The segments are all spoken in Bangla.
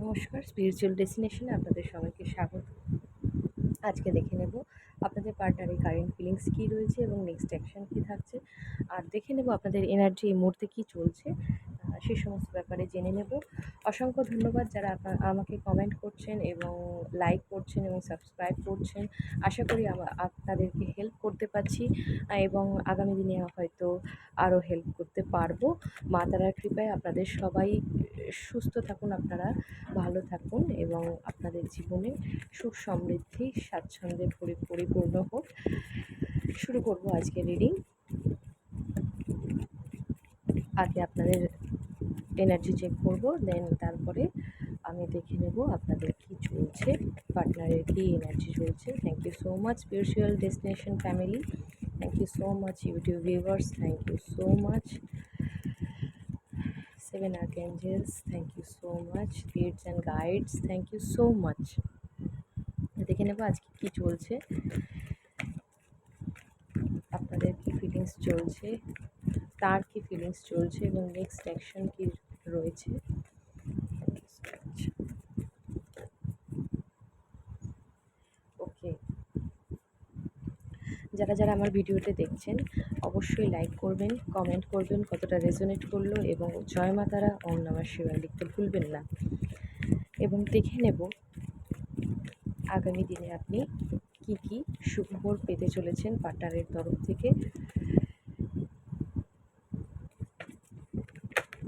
নমস্কার, স্পিরিচুয়াল ডেস্টিনেশনে আপনাদের সবাইকে স্বাগত। আজকে দেখে নেব আপনাদের পার্টনারের কারেন্ট ফিলিংস কী রয়েছে এবং নেক্সট অ্যাকশন কী থাকছে, আর দেখে নেব আপনাদের এনার্জি এই মুহূর্তে কী চলছে, সে সমস্ত ব্যাপারে জেনে নেব। অসংখ্য ধন্যবাদ যারা আমাকে কমেন্ট করছেন এবং লাইক করছেন এবং সাবস্ক্রাইব করছেন। আশা করি আপনাদেরকে হেল্প করতে পারছি এবং আগামী দিনে হয়তো আরও হেল্প করতে পারবো। মা তারার কৃপায় আপনাদের সবাই সুস্থ থাকুন, আপনারা ভালো থাকুন এবং আপনাদের জীবনে সুখ সমৃদ্ধি স্বাচ্ছন্দ্যে পরিপূর্ণ হোক। শুরু করব আজকে রিডিং। আগে আপনাদের এনার্জি চেক করব, দেন তারপরে আমি দেখে নেব আপনাদের কি চলছে, পার্টনারের কি এনার্জি চলছে। Thank you so much spiritual destination family, thank you so much YouTube viewers, thank you so much seven archangels, thank you so much spirits and guides, thank you so much. দেখে নেব আজকে কি চলছে, আপনাদের কি ফিলিংস চলছে, তার কি ফিলিংস চলছে এবং নেক্সট অ্যাকশন কি রয়েছে। ওকে, যারা যারা আমার ভিডিওতে দেখছেন অবশ্যই লাইক করবেন, কমেন্ট করবেন কতটা রেজোনেট করলো, এবং জয় মা তারা, ওম নমঃ শিবায় লিখতে ভুলবেন না। এবং দেখে নেব আগামী দিনে আপনি কি কি সুখবর পেতে চলেছেন পার্টনারের তরফ থেকে।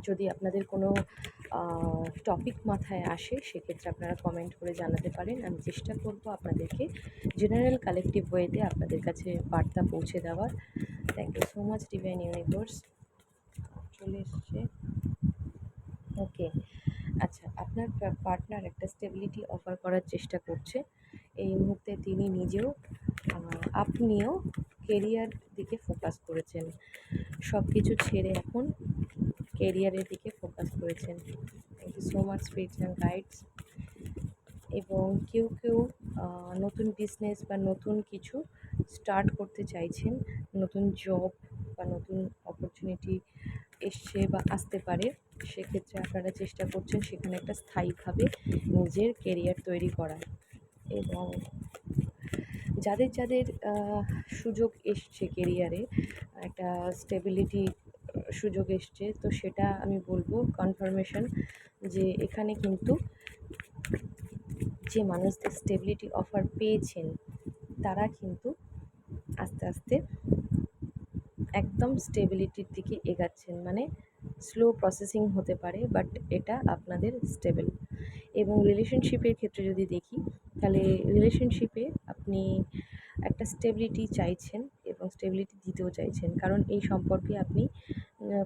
যদি আপনাদের কোনো টপিক মাথায় আসে সেক্ষেত্রে আপনারা কমেন্ট করে জানাতে পারেন। আমি চেষ্টা করব আপনাদেরকে জেনারেল কালেকটিভ ওয়েতে আপনাদের কাছে বার্তা পৌঁছে দেওয়ার। Thank you so much divine universe. চলে এসছে। ওকে, আচ্ছা, আপনার পার্টনার একটা স্টেবিলিটি অফার করার চেষ্টা করছে এই মুহূর্তে। তিনি নিজেও আপনিও কেরিয়ার দিকে ফোকাস করেছেন, সব কিছু ছেড়ে এখন কেরিয়ারের দিকে ফোকাস করেছেন। Thank you so much spirits and guides. এবং কেউ কেউ নতুন বিজনেস বা নতুন কিছু স্টার্ট করতে চাইছেন, নতুন জব বা নতুন অপরচুনিটি এসছে বা আসতে পারে। সেক্ষেত্রে আপনারা চেষ্টা করছেন সেখানে একটা স্থায়ীভাবে নিজের কেরিয়ার তৈরি করা। এবং যাদের যাদের সুযোগ এসছে কেরিয়ারে, একটা স্টেবিলিটি সুযোগ এসছে, তো সেটা আমি বলবো কনফার্মেশন যে এখানে কিন্তু যে মানুষদের স্টেবিলিটি অফার পেয়েছেন তারা কিন্তু আস্তে আস্তে একদম স্টেবিলিটির দিকে এগাচ্ছেন। মানে স্লো প্রসেসিং হতে পারে, বাট এটা আপনাদের স্টেবল। এবং রিলেশনশিপের ক্ষেত্রে যদি দেখি, তাহলে রিলেশনশিপে আপনি একটা স্টেবিলিটি চাইছেন এবং স্টেবিলিটি দিতেও চাইছেন, কারণ এই সম্পর্কে আপনি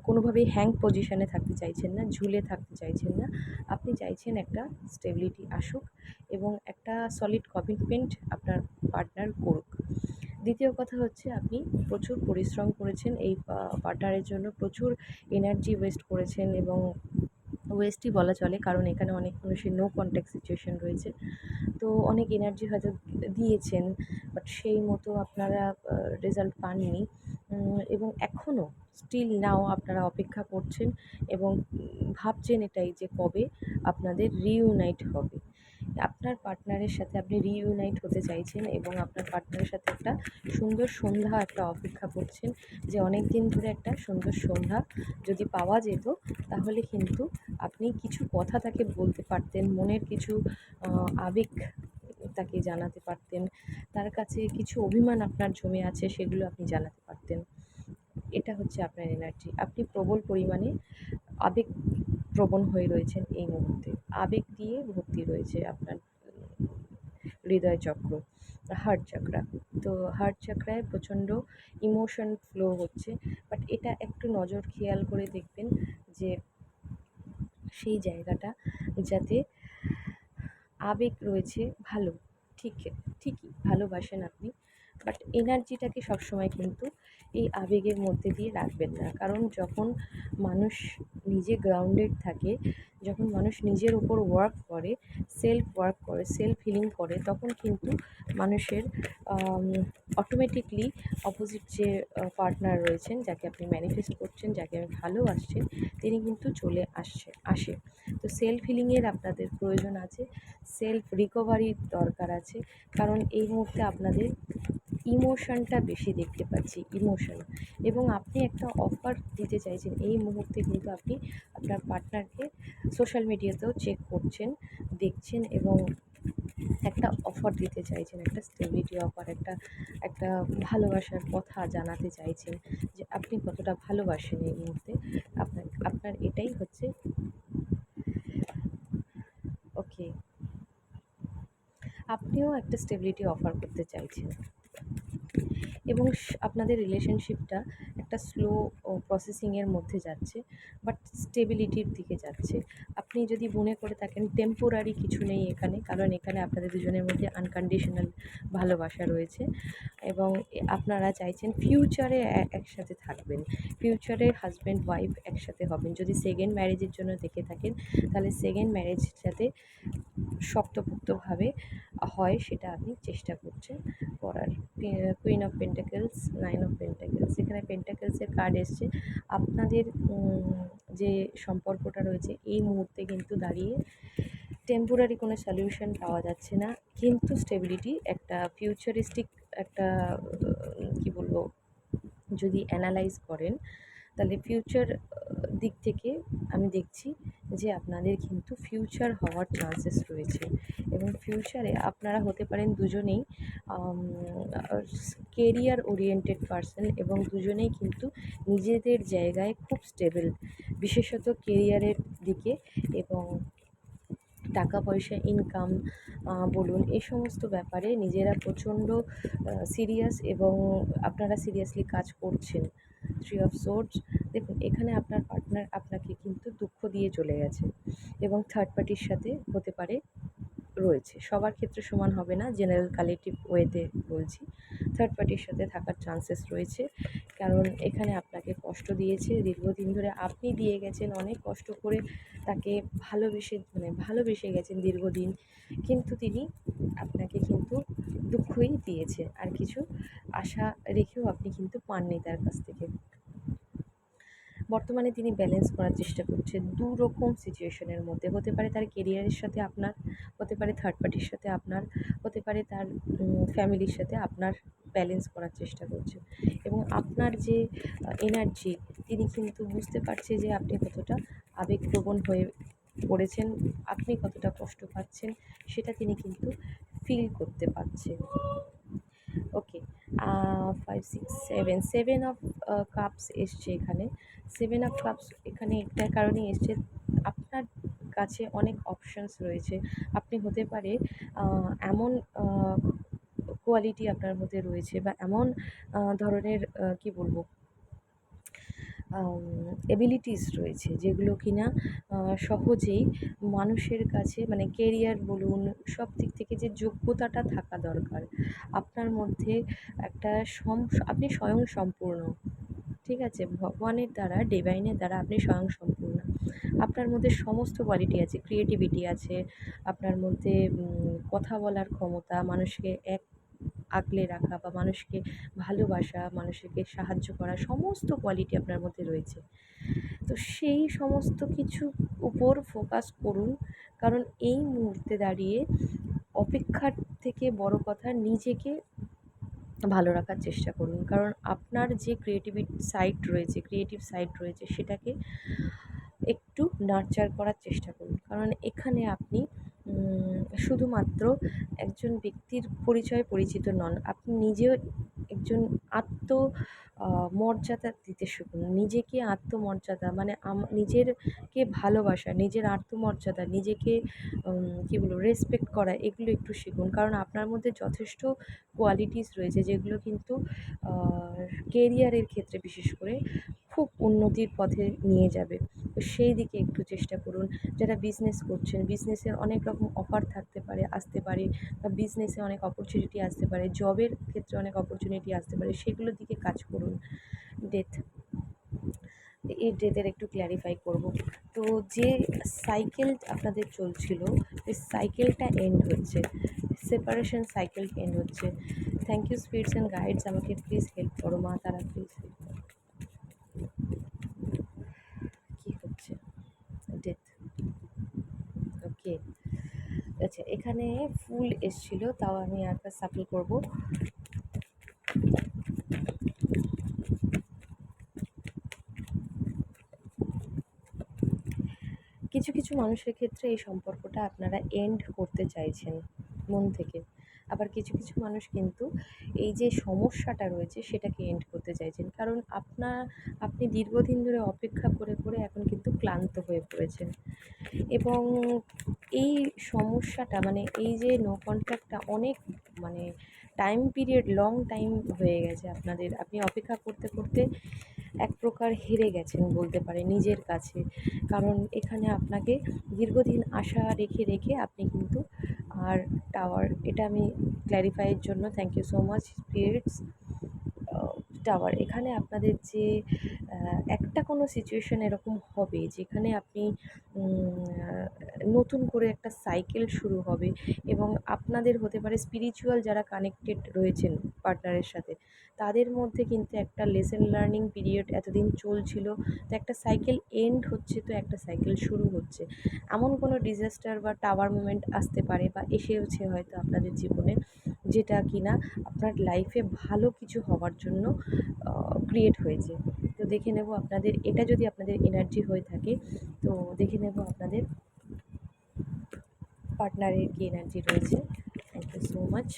কোনোভাবেই হ্যাং পজিশানে থাকতে চাইছেন না, ঝুলে থাকতে চাইছেন না। আপনি চাইছেন একটা স্টেবিলিটি আসুক এবং একটা সলিড কমিটমেন্ট আপনার পার্টনার করুক। দ্বিতীয় কথা হচ্ছে, আপনি প্রচুর পরিশ্রম করেছেন এই পার্টনারের জন্য, প্রচুর এনার্জি ওয়েস্ট করেছেন, এবং ওয়েস্টই বলা চলে, কারণ এখানে অনেক মানুষের নো কন্ট্যাক্ট সিচুয়েশন রয়েছে। তো অনেক এনার্জি হয়তো দিয়েছেন, বাট সেই মতো আপনারা রেজাল্ট পাননি। এবং এখনও স্টিল নাও আপনারা অপেক্ষা করছেন এবং ভাবছেন এটাই যে কবে আপনাদের রিইউনাইট হবে। আপনার পার্টনারের সাথে আপনি রিইউনাইট হতে চাইছেন এবং আপনার পার্টনারের সাথে একটা সুন্দর সন্ধ্যা একটা অপেক্ষা করছেন, যে অনেক দিন ধরে একটা সুন্দর সন্ধ্যা যদি পাওয়া যেত, তাহলে কিন্তু আপনি কিছু কথা তাকে বলতে পারতেন, মনের কিছু আবেগ তাকে জানাতে পারতেন, তার কাছে কিছু অভিমান আপনার জমে আছে সেগুলো আপনি জানাতে পারতেন। এটা হচ্ছে আপনার এনার্জি। আপনি প্রবল পরিমাণে আবেগ প্রবণ হয়ে রয়েছেন এই মুহূর্তে, আবেগ দিয়ে ভর্তি রয়েছে আপনার হৃদয় চক্র, হার্ট চাকরা। তো হার্ট চাকরায় প্রচণ্ড ইমোশন ফ্লো হচ্ছে, বাট এটা একটু নজর খেয়াল করে দেখবেন যে সেই জায়গাটা যাতে আবেগ রয়েছে, ঠিকই ভালোবাসেন আপনি, বাট এনার্জিটাকে সবসময় কিন্তু এই আবেগের মধ্যে দিয়ে রাখবেন না। কারণ যখন মানুষ নিজে গ্রাউন্ডেড থাকে, যখন মানুষ নিজের উপর ওয়ার্ক করে, ওয়ার্ক করে, সেলফ হিলিং করে, তখন কিন্তু মানুষের অটোমেটিকলি অপোজিট যে পার্টনার রয়েছেন, যাকে আপনি ম্যানিফেস্ট করছেন, যাকে আপনি ভালোবাসছেন, তিনি কিন্তু চলে আসে। তো সেলফ হিলিংয়ের আপনাদের প্রয়োজন আছে, সেলফ রিকভারির দরকার আছে। কারণ এই মুহূর্তে আপনাদের ইমোশনটা বেশি দেখতে পাচ্ছি, ইমোশন। এবং আপনি একটা অফার দিতে চাইছেন এই মুহূর্তে, কিন্তু আপনি আপনার পার্টনারকে সোশ্যাল মিডিয়াতেও চেক করছেন, দেখছেন এবং একটা অফার দিতে চাইছেন, একটা স্টেবিলিটি অফার, একটা একটা ভালোবাসার কথা জানাতে চাইছেন যে আপনি কতটা ভালোবাসেন এই মুহূর্তে। আপনার এটাই হচ্ছে ওকে। আপনিও একটা স্টেবিলিটি অফার করতে চাইছেন এবং আপনাদের রিলেশনশিপটা একটা স্লো প্রসেসিংয়ের মধ্যে যাচ্ছে, বাট স্টেবিলিটির দিকে যাচ্ছে। আপনি যদি মনে করে থাকেন টেম্পোরারি কিছু নেই এখানে, কারণ এখানে আপনাদের দুজনের মধ্যে আনকন্ডিশনাল ভালোবাসা রয়েছে এবং আপনারা চাইছেন ফিউচারে একসাথে থাকবেন, ফিউচারে হাজব্যান্ড ওয়াইফ একসাথে হবেন। যদি সেকেন্ড ম্যারেজের জন্য দেখে থাকেন, তাহলে সেকেন্ড ম্যারেজ যাতে শক্তপোক্তভাবে হয় সেটা আপনি চেষ্টা করছেন করার। Queen of pentacles, nine of pentacles, এখানে পেন্টাকেলসের কার্ড এসছে। আপনাদের যে সম্পর্কটা রয়েছে এই মুহূর্তে কিন্তু দাঁড়িয়ে টেম্পোরারি কোনো সলিউশন পাওয়া যাচ্ছে না, কিন্তু স্টেবিলিটি একটা ফিউচারিস্টিক একটা কী বলবো, যদি অ্যানালাইজ করেন তাহলে ফিউচার দিক থেকে আমি দেখছি যে আপনাদের কিন্তু ফিউচার হওয়ার চান্সেস রয়েছে এবং ফিউচারে আপনারা হতে পারেন দুজনেই কেরিয়ার ওরিয়েন্টেড পারসন এবং দুজনেই কিন্তু নিজেদের জায়গায় খুব স্টেবল, বিশেষত কেরিয়ারের দিকে এবং টাকা পয়সা ইনকাম বলুন, এই সমস্ত ব্যাপারে নিজেরা প্রচণ্ড সিরিয়াস এবং আপনারা সিরিয়াসলি কাজ করছেন। থ্রি অফ সোর্ডস, দেখুন এখানে আপনার পার্টনার আপনাকে কিন্তু দুঃখ দিয়ে চলে গেছে এবং থার্ড পার্টির সাথে হতে পারে রয়েছে। সবার ক্ষেত্রে সমান হবে না, জেনারেল কালেকটিভ ওয়েতে বলছি। থার্ড পার্টির সাথে থাকার চান্সেস রয়েছে, কারণ এখানে আপনাকে কষ্ট দিয়েছে দীর্ঘদিন ধরে, আপনি দিয়ে গেছেন অনেক কষ্ট করে তাকে ভালোবেসে গেছেন দীর্ঘদিন, কিন্তু তিনি আপনাকে কিন্তু দুঃখই দিয়েছে, আর কিছু আশা রেখেও আপনি কিন্তু পাননি তার কাছ থেকে। বর্তমানে তিনি ব্যালেন্স করার চেষ্টা করছে দুরকম সিচুয়েশনের মধ্যে, হতে পারে তার কেরিয়ারের সাথে আপনার, হতে পারে থার্ড পার্টির সাথে আপনার, হতে পারে তার ফ্যামিলির সাথে আপনার ব্যালেন্স করার চেষ্টা করছে এবং আপনার যে এনার্জি, তিনি কিন্তু বুঝতে পারছে যে আপনি কতটা আবেগপ্রবণ হয়ে পড়েছেন, আপনি কতটা কষ্ট পাচ্ছেন সেটা তিনি কিন্তু ফিল করতে পারছে। ওকে, 5 6 7, 7 অফ কাপস এসছে এখানে। 7 অফ কাপস এখানে একটার কারণেই এসছে, আপনার কাছে অনেক অপশানস রয়েছে। আপনি হতে পারে এমন কোয়ালিটি আপনার মধ্যে রয়েছে বা এমন ধরনের কী বলবো, এবিলিটিস রয়েছে যেগুলো কিনা সহজেই মানুষের কাছে, মানে কেরিয়ার বলুন, সব দিক থেকে যে যোগ্যতাটা থাকা দরকার আপনার মধ্যে, একটা আপনি স্বয়ংসম্পূর্ণ, ঠিক আছে? ভগবানের দ্বারা, ডিভাইনের দ্বারা আপনি স্বয়ংসম্পূর্ণ। আপনার মধ্যে সমস্ত কোয়ালিটি আছে, ক্রিয়েটিভিটি আছে, আপনার মধ্যে কথা বলার ক্ষমতা, মানুষকে আগলে রাখা বা মানুষকে ভালোবাসা, মানুষকে সাহায্য করা, সমস্ত কোয়ালিটি আপনার মধ্যে রয়েছে। তো সেই সমস্ত কিছুর উপর ফোকাস করুন, কারণ এই মুহূর্তে দাঁড়িয়ে অপেক্ষার থেকে বড় কথা নিজেকে ভালো রাখার চেষ্টা করুন, কারণ আপনার যে ক্রিয়েটিভ সাইড রয়েছে সেটাকে একটু নার্চার করার চেষ্টা করুন, কারণ এখানে আপনি শুধুমাত্র একজন ব্যক্তির পরিচিত নন, আপনি নিজেও একজন মর্যাদা দিতে শিখুন, নিজেকে আত্মমর্যাদা, মানে নিজেরকে ভালোবাসা, নিজের আত্মমর্যাদা, নিজেকে কী বলবো, রেসপেক্ট করা, এগুলো একটু শিখুন, কারণ আপনার মধ্যে যথেষ্ট কোয়ালিটিস রয়েছে যেগুলো কিন্তু কেরিয়ারের ক্ষেত্রে বিশেষ করে খুব উন্নতির পথে নিয়ে যাবে। তো সেই দিকে একটু চেষ্টা করুন। যারা বিজনেস করছেন, বিজনেসের অনেক রকম অফার থাকতে পারে, আসতে পারে, বা বিজনেসে অনেক অপরচুনিটি আসতে পারে, জবের ক্ষেত্রে অনেক অপরচুনিটি আসতে পারে, সেগুলোর দিকে কাজ করুন। ডেথ, এই ডেথের একটু ক্ল্যারিফাই করব। তো যে সাইকেল আপনাদের চলছিল, এই সাইকেলটা এন্ড হচ্ছে, সেপারেশন সাইকেল এন্ড হচ্ছে। Thank you spirits and guides, আমাকে প্লিজ হেল্প করো, মা তারা প্লিজ হেল্প করো। কী হচ্ছে? Death, okay. আচ্ছা, এখানে ফুল এসছিল, তাও আমি আরেকবার সাফল করব। কিছু কিছু মানুষের ক্ষেত্রে এই সম্পর্কটা আপনারা এন্ড করতে চাইছেন মন থেকে, আবার কিছু কিছু মানুষ কিন্তু এই যে সমস্যাটা রয়েছে সেটাকে এন্ড করতে চাইছেন, কারণ আপনি দীর্ঘদিন ধরে অপেক্ষা করে করে এখন কিন্তু ক্লান্ত হয়ে পড়েছেন। এবং এই সমস্যাটা মানে এই যে নো কন্ট্যাক্টটা অনেক মানে টাইম পিরিয়ড, লং টাইম হয়ে গেছে আপনাদের। আপনি অপেক্ষা করতে করতে এক প্রকার হেরে গেছেন বলতে পারেন নিজের কাছে, কারণ এখানে আপনাকে দীর্ঘদিন আশা রেখে রেখে আপনি কিন্তু আর টাওয়ার, এটা আমি ক্ল্যারিফাইয়ের জন্য thank you so much spirits. Tower, এখানে আপনাদের যে একটা কোনো সিচুয়েশান এরকম হবে যেখানে আপনি নতুন করে একটা সাইকেল শুরু হবে, এবং আপনাদের হতে পারে স্পিরিচুয়াল যারা কানেক্টেড রয়েছেন পার্টনারের সাথে, তাদের মধ্যে কিন্তু একটা লেসন লার্নিং পিরিয়ড এতদিন চলছিল। তো একটা সাইকেল এন্ড হচ্ছে, তো একটা সাইকেল শুরু হচ্ছে। এমন কোনো ডিজাস্টার বা টাওয়ার মুভমেন্ট আসতে পারে বা এসেওছে হয়তো আপনাদের জীবনে, যেটা কিনা আপনার লাইফে ভালো কিছু হওয়ার জন্য ক্রিয়েট হয়েছে। তো দেখে নেব আপনাদের, এটা যদি আপনাদের এনার্জি হয়ে থাকে, তো দেখে নেব আপনাদের পার্টনারের কী এনার্জি রয়েছে। Thank you so much.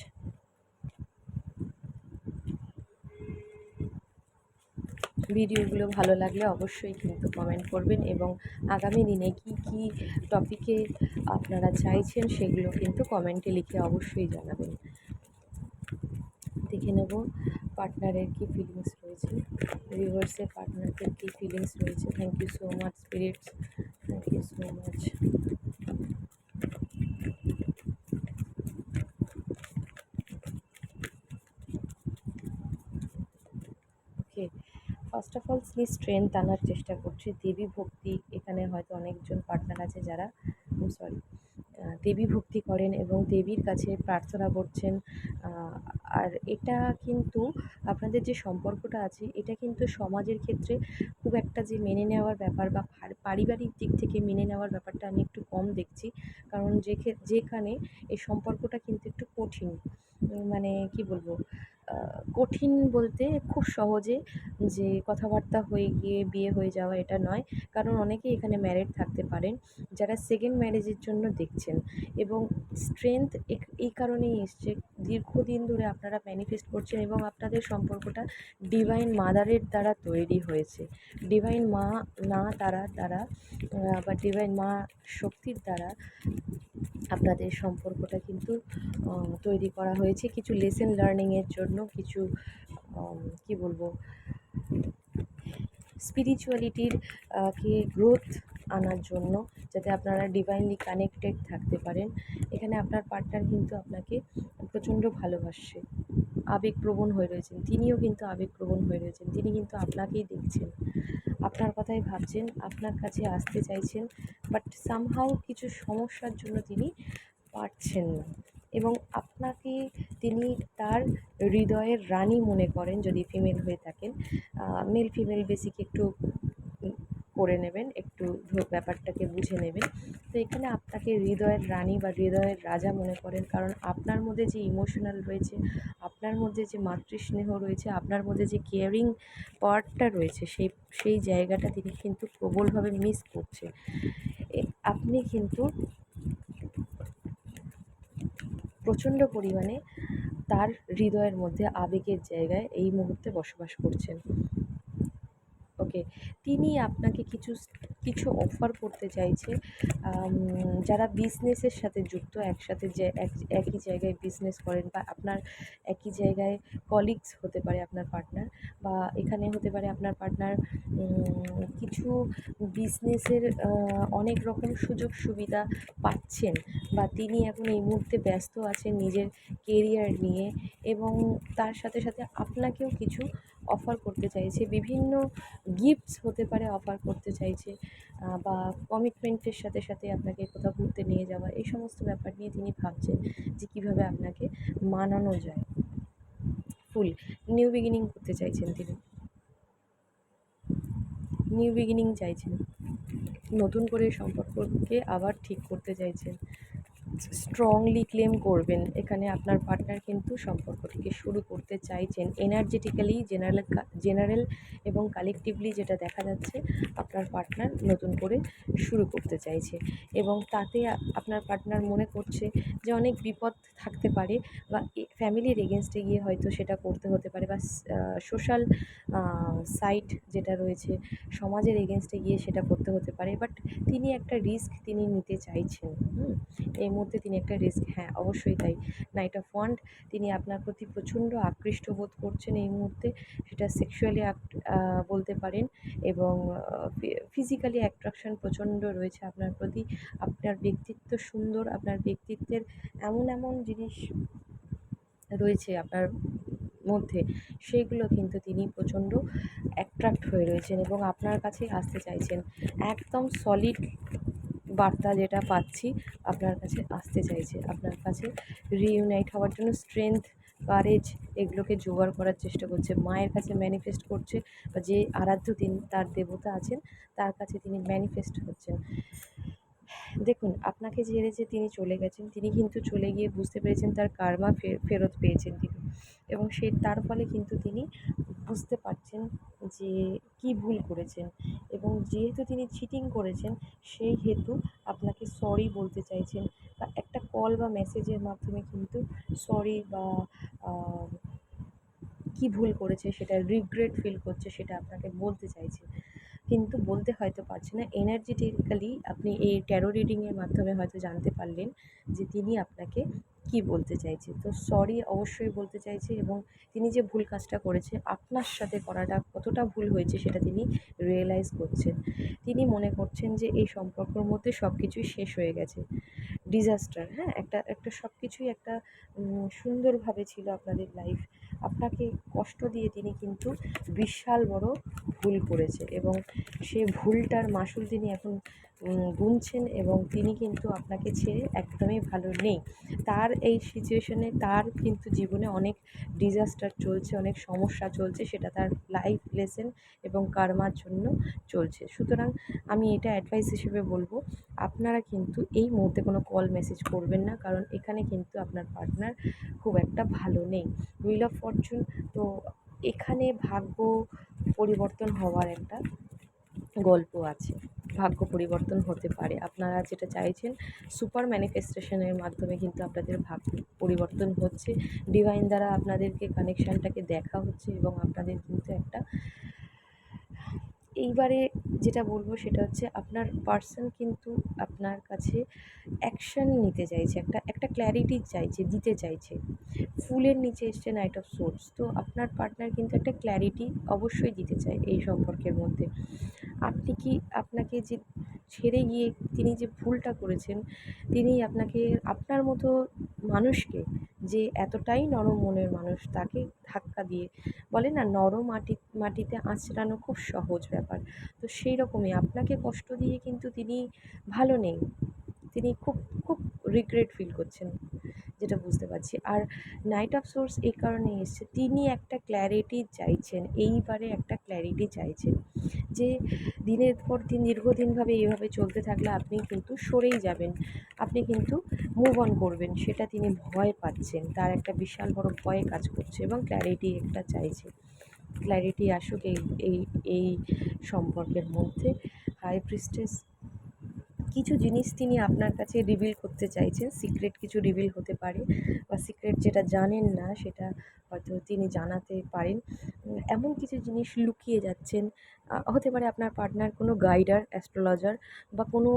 ভিডিওগুলো ভালো লাগলে অবশ্যই কিন্তু কমেন্ট করবেন, এবং আগামী দিনে কি কি টপিকে আপনারা চাইছেন সেগুলো কিন্তু কমেন্টে লিখে অবশ্যই জানাবেন। দেখে নেব পার্টনারের কী ফিলিংস রয়েছে, রিভার্সে পার্টনারদের কী ফিলিংস রয়েছে। Thank you so much spirits, thank you so much. Okay, first of all strength আনার চেষ্টা করছি, দেবী ভক্তি। এখানে হয়তো অনেকজন পার্টনার আছে যারা সরি দেবী ভক্তি করেন এবং দেবীর কাছে প্রার্থনা করছেন। আর এটা কিন্তু আপনাদের যে সম্পর্কটা আছে, এটা কিন্তু সমাজের ক্ষেত্রে খুব একটা যে মেনে নেওয়ার ব্যাপার বা পারিবারিক দিক থেকে মেনে নেওয়ার ব্যাপারটা আমি একটু কম দেখছি, কারণ যেখানে এই সম্পর্কটা কিন্তু একটু কঠিন। মানে কি বলবো, কঠিন বলতে খুব সহজে যে কথাবার্তা হয়ে গিয়ে বিয়ে হয়ে যাওয়া এটা নয়, কারণ অনেকেই এখানে ম্যারিড থাকতে পারেন যারা সেকেন্ড ম্যারেজের জন্য দেখছেন। এবং স্ট্রেংথ এই কারণেই এসছে, দীর্ঘদিন ধরে আপনারা ম্যানিফেস্ট করছেন এবং আপনাদের সম্পর্কটা ডিভাইন মাদারের দ্বারা তৈরি হয়েছে। ডিভাইন মা না তারা দ্বারা বা ডিভাইন মা শক্তির দ্বারা আপনাদের সম্পর্কটা কিন্তু তৈরি করা হয়েছে কিছু লেসন লার্নিংয়ের জন্য, কিছু কি বলবো, স্পিরিচুয়ালিটির কে গ্রোথ আনার জন্য, যাতে আপনারা ডিভাইনলি কানেক্টেড থাকতে পারেন। এখানে আপনার পার্টনার কিন্তু আপনাকে প্রচণ্ড ভালোবাসে, আবেগপ্রবণ হয়ে রয়েছেন, তিনিও কিন্তু আবেগপ্রবণ হয়ে রয়েছেন, তিনি কিন্তু আপনাকেই দেখছেন, আপনার কথাই ভাবছেন, আপনার কাছে আসতে চাইছেন, বাট সামহাউ কিছু সমস্যার জন্য তিনি পারছেন না। এবং আপনাকে তিনি তার হৃদয়ের রানী মনে করেন যদি ফিমেল হয়ে থাকেন। মেল ফিমেল বেসিক একটু করে নেবেন, একটু ব্যাপারটাকে বুঝে নেবেন। তো এখানে আপনাকে হৃদয়ের রানী বা হৃদয়ের রাজা মনে করেন, কারণ আপনার মধ্যে যে ইমোশনাল রয়েছে, আপনার মধ্যে যে মাতৃস্নেহ রয়েছে, আপনার মধ্যে যে কেয়ারিং পার্টটা রয়েছে, সেই জায়গাটা তিনি কিন্তু প্রবলভাবে মিস করছে। আপনি কিন্তু প্রচণ্ড পরিমাণে তার হৃদয়ের মধ্যে আবেগের জায়গায় এই মুহূর্তে বসবাস করছেন। ওকে, তিনি আপনাকে কিছু কিছু অফার করতে চাইছে। যারা বিজনেসের সাথে যুক্ত, একসাথে যে একই জায়গায় বিজনেস করেন, বা আপনার একই জায়গায় কলিগস হতে পারে আপনার পার্টনার, বা এখানে হতে পারে আপনার পার্টনার কিছু বিজনেসের অনেক রকম সুযোগ সুবিধা পাচ্ছেন, বা তিনি এখন এই মুহূর্তে ব্যস্ত আছেন নিজের কেরিয়ার নিয়ে, এবং তার সাথে সাথে আপনাকেও কিছু অফার করতে চাইছে। বিভিন্ন গিফটস হতে পারে অফার করতে চাইছে, বা কমিটমেন্টের সাথে সাথে আপনাকে কোথাও ঘুরতে নিয়ে যাওয়া, এই সমস্ত ব্যাপার নিয়ে তিনি ভাবছেন যে কীভাবে আপনাকে মানানো যায়। ফুল নিউ বিগিনিং করতে চাইছেন তিনি, নিউ বিগিনিং চাইছেন, নতুন করে সম্পর্ককে আবার ঠিক করতে চাইছেন। স্ট্রংলি ক্লেম করবেন, এখানে আপনার পার্টনার কিন্তু সম্পর্কটিকে শুরু করতে চাইছেন। এনার্জেটিক্যালি জেনারেল এবং কালেকটিভলি যেটা দেখা যাচ্ছে, আপনার পার্টনার নতুন করে শুরু করতে চাইছে, এবং তাতে আপনার পার্টনার মনে করছে যে অনেক বিপদ থাকতে পারে, বা ফ্যামিলির এগেনস্টে গিয়ে হয়তো সেটা করতে হতে পারে, বা সোশ্যাল সাইট যেটা রয়েছে সমাজের এগেনস্টে গিয়ে সেটা করতে হতে পারে, বাট তিনি একটা রিস্ক তিনি নিতে চাইছেন। এই মুহূর্তে তিনি একটা রিস্ক, হ্যাঁ অবশ্যই তাই। নাইট অফ ওয়ান্ড, তিনি আপনার প্রতি প্রচণ্ড আকৃষ্ট বোধ করছেন এই মুহূর্তে, সেটা সেক্সুয়ালি বলতে পারেন, এবং ফিজিক্যালি অ্যাট্রাকশন প্রচণ্ড রয়েছে আপনার প্রতি। আপনার ব্যক্তিত্ব সুন্দর, আপনার ব্যক্তিত্বের এমন এমন জিনিস রয়েছে আপনার মধ্যে, সেগুলো কিন্তু তিনি প্রচণ্ড অ্যাট্রাক্ট হয়ে রয়েছেন এবং আপনার কাছে আসতে চাইছেন। একদম সলিড বার্তা যেটা পাচ্ছি, আপনার কাছে আসতে চাইছে, আপনার কাছে রিইউনাইট হওয়ার জন্য স্ট্রেংথ, কারেজ এগুলোকে জোগাড় করার চেষ্টা করছে। মায়ের কাছে ম্যানিফেস্ট করছে, বা যে আরাধ্য তিনি তার দেবতা আছেন তার কাছে তিনি ম্যানিফেস্ট হচ্ছেন। দেখুন, আপনাকে ছেড়ে যে তিনি চলে গেছেন, তিনি কিন্তু চলে গিয়ে বুঝতে পেরেছেন তার কার্মা ফেরত পেয়েছেন তিনি, এবং তার ফলে কিন্তু তিনি বুঝতে পারছেন যে কী ভুল করেছেন, এবং যেহেতু তিনি চিটিং করেছেন সেই হেতু আপনাকে সরি বলতে চাইছেন, বা একটা কল বা মেসেজের মাধ্যমে কিন্তু সরি, বা কী ভুল করেছে সেটা রিগ্রেট ফিল করছে সেটা আপনাকে বলতে চাইছে, কিন্তু বলতে হয়তো পারছে না। এনার্জেটিক্যালি আপনি এই ট্যারো রিডিংয়ের মাধ্যমে হয়তো জানতে পারলেন যে তিনি আপনাকে কী বলতে চাইছে। তো সরি অবশ্যই বলতে চাইছে, এবং তিনি যে ভুল কাজটা করেছে আপনার সাথে করাটা কতটা ভুল হয়েছে সেটা তিনি রিয়েলাইজ করছেন। তিনি মনে করছেন যে এই সম্পর্কের মধ্যে সব কিছুই শেষ হয়ে গেছে, ডিজাস্টার, হ্যাঁ, একটা সব কিছুই একটা সুন্দরভাবে ছিল আপনাদের লাইফ। আপনাকে কষ্ট দিয়ে তিনি কিন্তু বিশাল বড় ভুল করেছে, এবং সে ভুলটার মাসুল তিনি এখন গুনছেন, এবং তিনি কিন্তু আপনাকে ছেড়ে একদমই ভালো নেই। তার এই সিচুয়েশনে তার কিন্তু জীবনে অনেক ডিজাস্টার চলছে, অনেক সমস্যা চলছে, সেটা তার লাইফ লেসেন এবং কার্মার জন্য চলছে। সুতরাং আমি এটা অ্যাডভাইস হিসেবে বলবো, আপনারা কিন্তু এই মুহূর্তে কোনো কল মেসেজ করবেন না, কারণ এখানে কিন্তু আপনার পার্টনার খুব একটা ভালো নেই। হুইল অফ ফরচুন, তো এখানে ভাগ্য পরিবর্তন হওয়ার একটা গল্প আছে, ভাগ্য পরিবর্তন হতে পারে। আপনারা যেটা চাইছেন সুপার ম্যানিফেস্টেশনের মাধ্যমে কিন্তু আপনাদের ভাগ্য পরিবর্তন হচ্ছে, ডিভাইন দ্বারা আপনাদেরকে কানেকশানটাকে দেখা হচ্ছে, এবং আপনাদের কিন্তু একটা, এইবারে যেটা বলবো সেটা হচ্ছে আপনার পার্সন কিন্তু আপনার কাছে অ্যাকশন নিতে চাইছে, একটা ক্ল্যারিটি চাইছে, দিতে চাইছে। ফুলের নিচে এসছে নাইট অফ সোর্স, তো আপনার পার্টনার কিন্তু একটা ক্ল্যারিটি অবশ্যই দিতে চায় এই সম্পর্কের মধ্যে। আপনি কি, আপনাকে যে ছেড়ে গিয়ে তিনি যে ভুলটা করেছেন, তিনি আপনাকে, আপনার মতো মানুষকে, যে এতটাই নরম মনের মানুষ, তাকে ধাক্কা দিয়ে, বলে না নরম মাটিতে আঁচড়ানো খুব সহজ ব্যাপার, তো সেই রকমই আপনাকে কষ্ট দিয়ে কিন্তু তিনি ভালো নেই, তিনি খুব খুব রিগ্রেট ফিল করছেন, যেটা বুঝতে পারছি। আর নাইট অফ সোর্স এই কারণে এসছে, তিনি একটা ক্ল্যারিটি চাইছেন, এইবারে একটা ক্ল্যারিটি চাইছেন, যে দিনের পর দিন দীর্ঘদিনভাবে এইভাবে চলতে থাকলে আপনি কিন্তু সরেই যাবেন, আপনি কিন্তু মুভ অন করবেন, সেটা তিনি ভয় পাচ্ছেন, তার একটা বিশাল বড় ভয় কাজ করছে, এবং ক্ল্যারিটি একটা চাইছে। ক্ল্যারিটি আসুক এই এই এই সম্পর্কের মধ্যে। হাই প্রিস্টেস, কিছু জিনিস তিনি আপনার কাছে রিভিল করতে চাইছেন, সিক্রেট কিছু রিভিল হতে পারে, বা সিক্রেট যেটা জানেন না সেটা হয়তো তিনি জানাতে পারেন, এমন কিছু জিনিস লুকিয়ে যাচ্ছেন হতে পারে আপনার পার্টনার কোনো গাইডার, অ্যাস্ট্রোলজার বা কোনো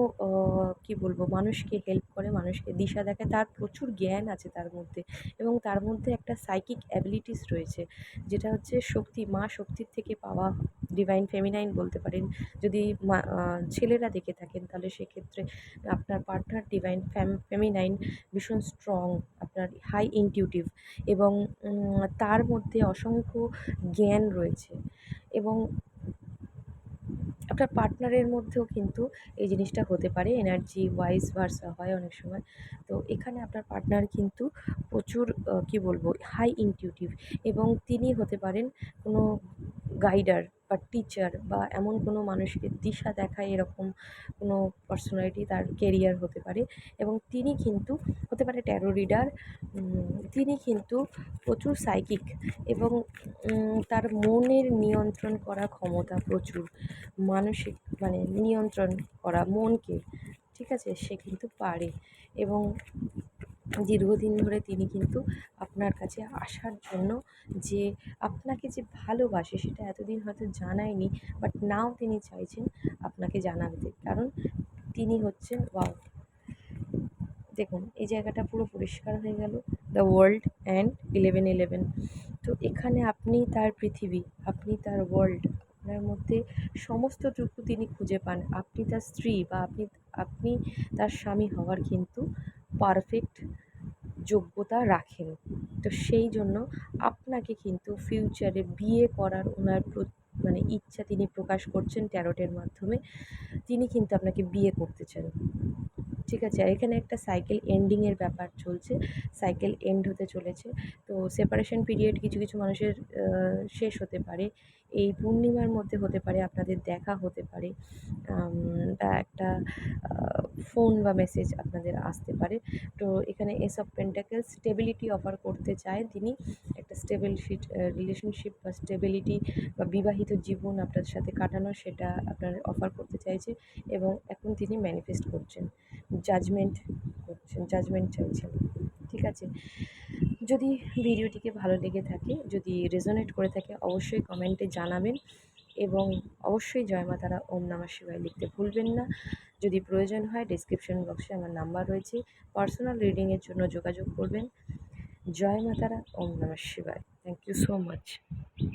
কী বলবো, মানুষকে হেল্প করে, মানুষকে দিশা দেখায়। তার প্রচুর জ্ঞান আছে তার মধ্যে, এবং তার মধ্যে একটা সাইকিক অ্যাবিলিটিস রয়েছে, যেটা হচ্ছে শক্তি, মা শক্তির থেকে পাওয়া, ডিভাইন ফেমিনাইন বলতে পারেন। যদি ছেলেরা দেখে থাকেন তাহলে সেক্ষেত্রে আপনার পার্টনার ডিভাইন ফেমিনাইন, ভীষণ স্ট্রং, আপনার হাই ইনটিউটিভ, এবং তার মধ্যে অসংখ্য জ্ঞান রয়েছে। এবং আপনার পার্টনারের মধ্যেও কিন্তু এই জিনিসটা হতে পারে, এনার্জি ওয়াইস ভার্সা হয় অনেক সময়। তো এখানে আপনার পার্টনার কিন্তু প্রচুর কী বলবো, হাই ইনটিউটিভ, এবং তিনি হতে পারেন কোনো গাইডার বা টিচার বা এমন কোনো মানুষকে দিশা দেখায়, এরকম কোনো পার্সোনালিটি তার কেরিয়ার হতে পারে। এবং তিনি কিন্তু হতে পারে ট্যারো রিডার। তিনি কিন্তু প্রচুর সাইকিক, এবং তার মনের নিয়ন্ত্রণ করার ক্ষমতা প্রচুর, মানসিক মানে নিয়ন্ত্রণ করা মনকে, ঠিক আছে? সে কিন্তু পারে। এবং দীর্ঘদিন ধরে তিনি কিন্তু আপনার কাছে আসার জন্য, যে আপনাকে যে ভালোবাসে সেটা এতদিন হয়তো জানায়নি, বাট নাও তিনি চাইছেন আপনাকে জানাতে। কারণ তিনি হচ্ছেন, ওয়াও! দেখুন এই জায়গাটা পুরো পরিষ্কার হয়ে গেল। The world and 1111। তো এখানে আপনি তার পৃথিবী, আপনি তার ওয়ার্ল্ড, আপনার মধ্যে সমস্তটুকু তিনি খুঁজে পান। আপনি তার স্ত্রী বা আপনি আপনি তার স্বামী হওয়ার কিন্তু পারফেক্ট যোগ্যতা রাখেন। তো সেই জন্য আপনাকে কিন্তু ফিউচারে বিয়ে করার ওনার মানে ইচ্ছা তিনি প্রকাশ করছেন ট্যারোটের মাধ্যমে। তিনি কিন্তু আপনাকে বিয়ে করতে চান। ঠিক আছে? আর এখানে একটা সাইকেল এন্ডিংয়ের ব্যাপার চলছে। সাইকেল এন্ড হতে চলেছে। তো সেপারেশন পিরিয়ড কিছু, কিছু মানুষের শেষ হতে পারে। এই পূর্ণিমার মধ্যে হতে পারে, আপনাদের দেখা হতে পারে। বা একটা আ ফোন বা মেসেজ আপনাদের আসতে পারে। তো এখানে S of pentacles stability offer করতে চায় তিনি। একটা রিলেশনশিপ বা স্টেবিলিটি বা বিবাহিত জীবন আপনাদের সাথে কাটানো, সেটা আপনার অফার করতে চাইছে, এবং এখন তিনি ম্যানিফেস্ট করছেন। জাজমেন্ট করছেন, জাজমেন্ট চাইছেন। ঠিক আছে? যদি ভিডিওটিকে ভালো লেগে থাকে, যদি রেজোনেট করে থাকে, অবশ্যই কমেন্টে জানাবেন, এবং অবশ্যই জয় মা তারা, ওম নমঃ শিবায় লিখতে ভুলবেন না। যদি প্রয়োজন হয় ডেসক্রিপশন বক্সে আমার নাম্বার রয়েছে, পার্সোনাল রিডিংয়ের জন্য যোগাযোগ করবেন। জয় মা তারা, ওম নমঃ শিবায়। Thank you so much.